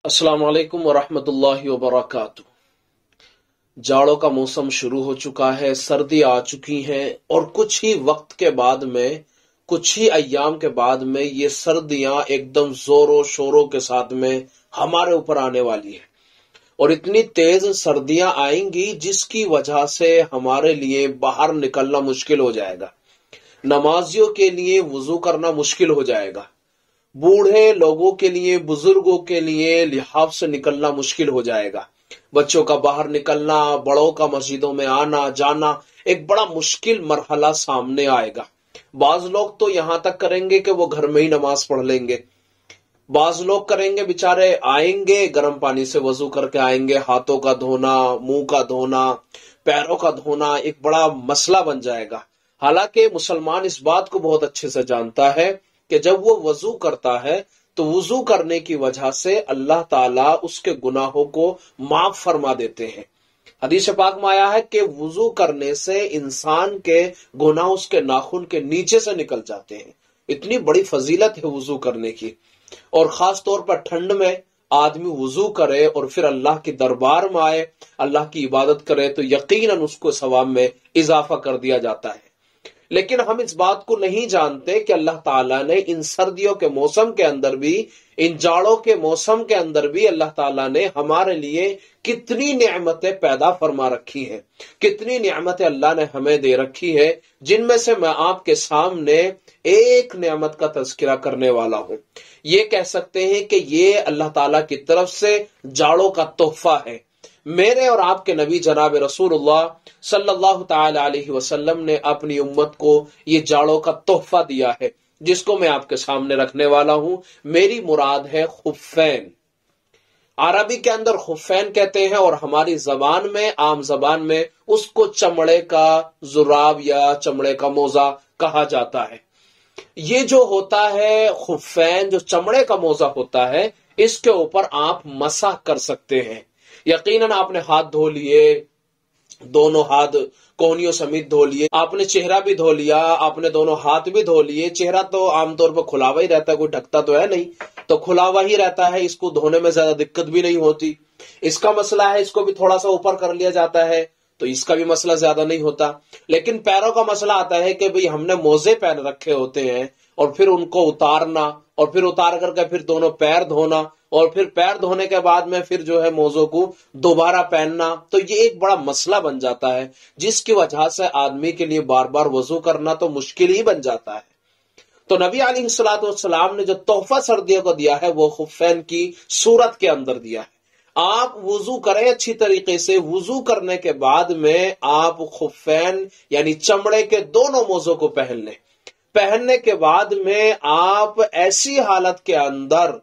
अस्सलाम वालेकुम वरहमतुल्लाहि वबरकातुह। जाड़ों का मौसम शुरू हो चुका है, सर्दी आ चुकी है और कुछ ही वक्त के बाद में, कुछ ही अय्याम के बाद में ये सर्दियां एकदम जोरों शोरों के साथ में हमारे ऊपर आने वाली है। और इतनी तेज सर्दियां आएंगी जिसकी वजह से हमारे लिए बाहर निकलना मुश्किल हो जाएगा, नमाजियों के लिए वुजू करना मुश्किल हो जाएगा, बूढ़े लोगों के लिए, बुजुर्गों के लिए लिहाफ से निकलना मुश्किल हो जाएगा, बच्चों का बाहर निकलना, बड़ों का मस्जिदों में आना जाना एक बड़ा मुश्किल मरहला सामने आएगा। बाज लोग तो यहां तक करेंगे कि वो घर में ही नमाज पढ़ लेंगे, बाज लोग करेंगे बेचारे, आएंगे गर्म पानी से वजू करके आएंगे, हाथों का धोना, मुंह का धोना, पैरों का धोना एक बड़ा मसला बन जाएगा। हालांकि मुसलमान इस बात को बहुत अच्छे से जानता है कि जब वो वजू करता है तो वजू करने की वजह से अल्लाह ताला उसके गुनाहों को माफ फरमा देते हैं। हदीस पाक में आया है कि वजू करने से इंसान के गुनाह उसके नाखून के नीचे से निकल जाते हैं। इतनी बड़ी फजीलत है वजू करने की। और खास तौर पर ठंड में आदमी वजू करे और फिर अल्लाह के दरबार में आए, अल्लाह की इबादत करे तो यकीनन उसको सवाब में इजाफा कर दिया जाता है। लेकिन हम इस बात को नहीं जानते कि अल्लाह ताला ने इन सर्दियों के मौसम के अंदर भी, इन जाड़ों के मौसम के अंदर भी अल्लाह ताला ने हमारे लिए कितनी नेमतें पैदा फरमा रखी हैं, कितनी नेमतें अल्लाह ने हमें दे रखी है, जिनमें से मैं आपके सामने एक नेमत का तज़किरा करने वाला हूं। ये कह सकते हैं कि ये अल्लाह ताला की तरफ से जाड़ों का तोहफा है। मेरे और आपके नबी जनाब रसूलुल्लाह सल्लल्लाहु ताला अलैहि वसल्लम ने अपनी उम्मत को ये जाड़ों का तोहफा दिया है, जिसको मैं आपके सामने रखने वाला हूं। मेरी मुराद है खुफ़ैन। अरबी के अंदर खुफ़ैन कहते हैं और हमारी जबान में, आम जबान में उसको चमड़े का जुराब या चमड़े का मोजा कहा जाता है। ये जो होता है खुफ़ैन, जो चमड़े का मोजा होता है, इसके ऊपर आप मसाह कर सकते हैं। यकीनन आपने हाथ धो लिए, दोनों हाथ कोहनियों समेत धो लिए, आपने चेहरा भी धो लिया, आपने दोनों हाथ भी धो लिए। चेहरा तो आमतौर पर खुला हुआ ही रहता है, कोई ढकता तो है नहीं, तो खुला हुआ ही रहता है, इसको धोने में ज्यादा दिक्कत भी नहीं होती। इसका मसला है, इसको भी थोड़ा सा ऊपर कर लिया जाता है तो इसका भी मसला ज्यादा नहीं होता। लेकिन पैरों का मसला आता है कि भाई हमने मोजे पहन रखे होते हैं और फिर उनको उतारना, और फिर उतार करके फिर दोनों पैर धोना, और फिर पैर धोने के बाद में फिर जो है मोजों को दोबारा पहनना, तो ये एक बड़ा मसला बन जाता है, जिसकी वजह से आदमी के लिए बार बार वजू करना तो मुश्किल ही बन जाता है। तो नबी अलैहिस्सलातु वस्सलाम ने जो तोहफा सर्दियों को दिया है वो खुफ़ैन की सूरत के अंदर दिया है। आप वुजू करें अच्छी तरीके से, वुजू करने के बाद में आप खुफ़ैन यानी चमड़े के दोनों मोजों को पहन लें। पहनने के बाद में आप ऐसी हालत के अंदर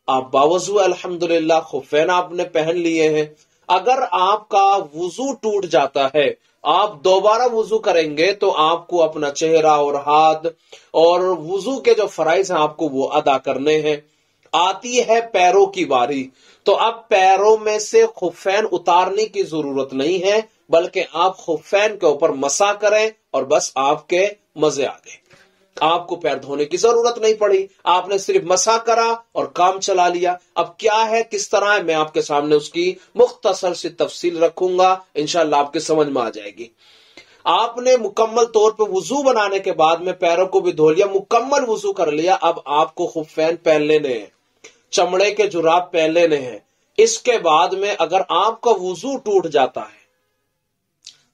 आप बावजू अल्हम्दुलिल्लाह खुफ़ैन आपने पहन लिए हैं। अगर आपका वुजू टूट जाता है, आप दोबारा वुजू करेंगे तो आपको अपना चेहरा और हाथ और वुजू के जो फराइज हैं आपको वो अदा करने हैं। आती है पैरों की बारी, तो अब पैरों में से खुफ़ैन उतारने की जरूरत नहीं है, बल्कि आप खुफ़ैन के ऊपर मसा करें और बस आपके मजे आ गए। आपको पैर धोने की जरूरत नहीं पड़ी, आपने सिर्फ मसा करा और काम चला लिया। अब क्या है, किस तरह है, मैं आपके सामने उसकी मुख्तसर सी तफसील रखूंगा, इंशाअल्लाह आपके समझ में आ जाएगी। आपने मुकम्मल तौर पे वुजू बनाने के बाद में पैरों को भी धो लिया, मुकम्मल वुजू कर लिया। अब आपको खुफ़ैन पहन लेने हैं, चमड़े के जुराब पहन लेने हैं। इसके बाद में अगर आपका वुजू टूट जाता है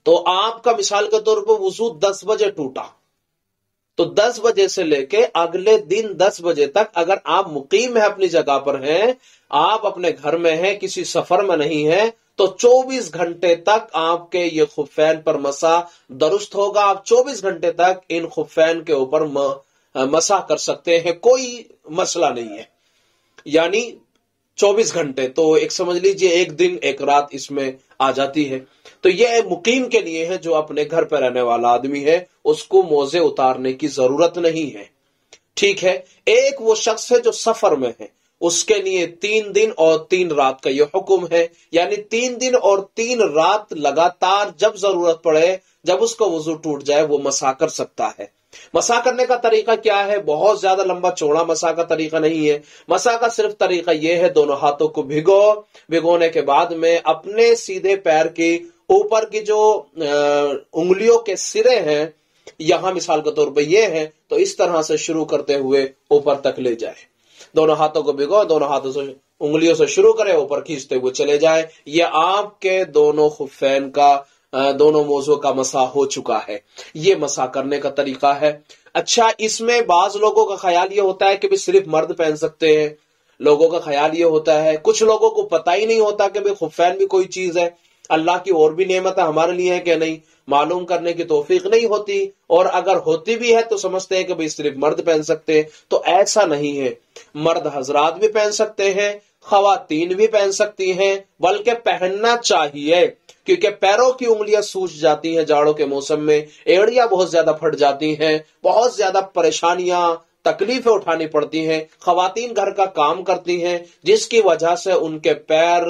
तो आपका मिसाल के तौर पर वुजू 10 बजे टूटा, तो 10 बजे से लेके अगले दिन 10 बजे तक अगर आप मुकीम है, अपनी जगह पर हैं, आप अपने घर में हैं, किसी सफर में नहीं है, तो 24 घंटे तक आपके ये खुफ़ैन पर मसा दुरुस्त होगा। आप 24 घंटे तक इन खुफ़ैन के ऊपर मसा कर सकते हैं, कोई मसला नहीं है। यानी 24 घंटे तो एक समझ लीजिए एक दिन एक रात इसमें आ जाती है। तो यह मुकीम के लिए है, जो अपने घर पर रहने वाला आदमी है उसको मोजे उतारने की जरूरत नहीं है। ठीक है, एक वो शख्स है जो सफर में है, उसके लिए 3 दिन और 3 रात का यह हुक्म है। यानी 3 दिन और 3 रात लगातार जब जरूरत पड़े, जब उसका वजू टूट जाए वो मसा कर सकता है। مسح کرنے کا طریقہ کیا ہے؟ بہت زیادہ لمبا چوڑا مسح کا طریقہ نہیں ہے. مسح کا صرف طریقہ یہ ہے، دونوں ہاتھوں کو بھگونے کے بعد میں اپنے سیدھے پیر کی اوپر کی جو انگلیوں کے سرے ہیں، یہاں مثال کے طور پہ یہ ہے، تو اس طرح سے شروع کرتے ہوئے اوپر تک لے جائے. دونوں ہاتھوں کو بھگو، دونوں ہاتھوں سے انگلیوں سے شروع کرے، اوپر کھینچتے ہوئے چلے جائے. یہ آپ کے دونوں خفین کا، دونوں موضوع کا مسح ہو چکا ہے. یہ مسح کرنے کا طریقہ ہے. اچھا، اس میں بعض لوگوں کا خیال یہ ہوتا ہے کہ بھی صرف مرد پہن سکتے ہیں. لوگوں کا خیال یہ ہوتا ہے، کچھ لوگوں کو پتہ ہی نہیں ہوتا کہ بھی خفین بھی کوئی چیز ہے، اللہ کی اور بھی نعمت ہے ہمارے لیے ہے کہ نہیں، معلوم کرنے کی توفیق نہیں ہوتی، اور اگر ہوتی بھی ہے تو سمجھتے ہیں کہ بھئی صرف مرد پہن سکتے ہیں. تو ایسا نہیں ہے، مرد حضرات بھی پہن سکتے ہیں، خواتین بھی پہن سکتی ہیں، بلکہ پہننا چاہیے، کیونکہ پیروں کی انگلیاں سوج جاتی ہیں جاڑوں کے موسم میں، ایڑیاں بہت زیادہ پھٹ جاتی ہیں، بہت زیادہ پریشانیاں تکلیفیں اٹھانی پڑتی ہیں. خواتین گھر کا کام کرتی ہیں، جس کی وجہ سے ان کے پیر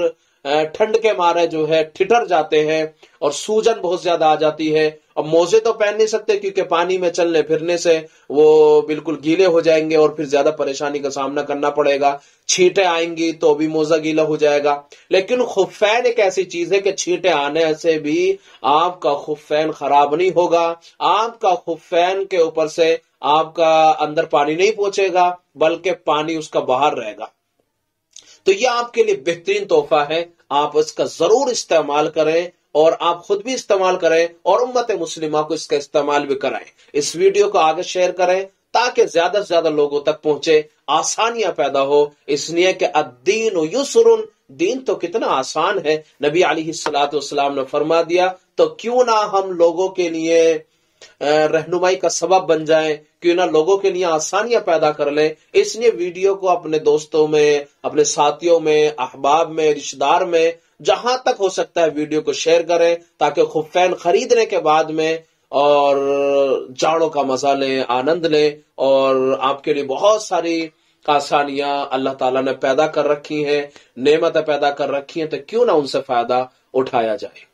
ٹھنڈ کے مارے جو ہے ٹھٹر جاتے ہیں اور سوجن بہت زیادہ آ جاتی ہے. اب موزے تو پہن نہیں سکتے کیونکہ پانی میں چلنے پھرنے سے وہ بالکل گیلے ہو جائیں گے اور پھر زیادہ پریشانی کا سامنا کرنا پڑے گا. چھینٹیں آئیں گی تو بھی موزہ گیلا ہو جائے گا. لیکن خفین ایک ایسی چیز ہے کہ چھینٹیں آنے سے بھی آپ کا خفین خراب نہیں ہوگا، آپ کا خفین کے اوپر سے آپ کا اندر پانی نہیں پہنچے گا، بلکہ پانی اس کا باہر رہے گا. تو یہ آپ کے لیے بہترین تحفہ ہے، آپ اس کا ضرور استعمال کریں، اور آپ خود بھی استعمال کریں اور امت مسلمہ کو اس کا استعمال بھی کرائیں. اس ویڈیو کو آگے شیئر کریں تاکہ زیادہ سے زیادہ لوگوں تک پہنچے، آسانیاں پیدا ہو. اس لیے کہ الدین یسر، دین تو کتنا آسان ہے. نبی علیہ الصلوۃ والسلام نے فرما دیا، تو کیوں نہ ہم لوگوں کے لیے رہنمائی کا سبب بن جائیں، کیوں نہ لوگوں کے لیے آسانیاں پیدا کر لیں. اس لیے ویڈیو کو اپنے دوستوں میں، اپنے ساتھیوں میں، احباب میں، رشتہ دار میں، جہاں تک ہو سکتا ہے ویڈیو کو شیئر کریں تاکہ خفین خریدنے کے بعد میں اور جاڑوں کا مزہ لیں، آنند لیں. اور آپ کے لیے بہت ساری آسانیاں اللہ تعالیٰ نے پیدا کر رکھی ہیں، نعمتیں پیدا کر رکھی ہیں، تو کیوں نہ ان سے فائدہ اٹھایا جائے.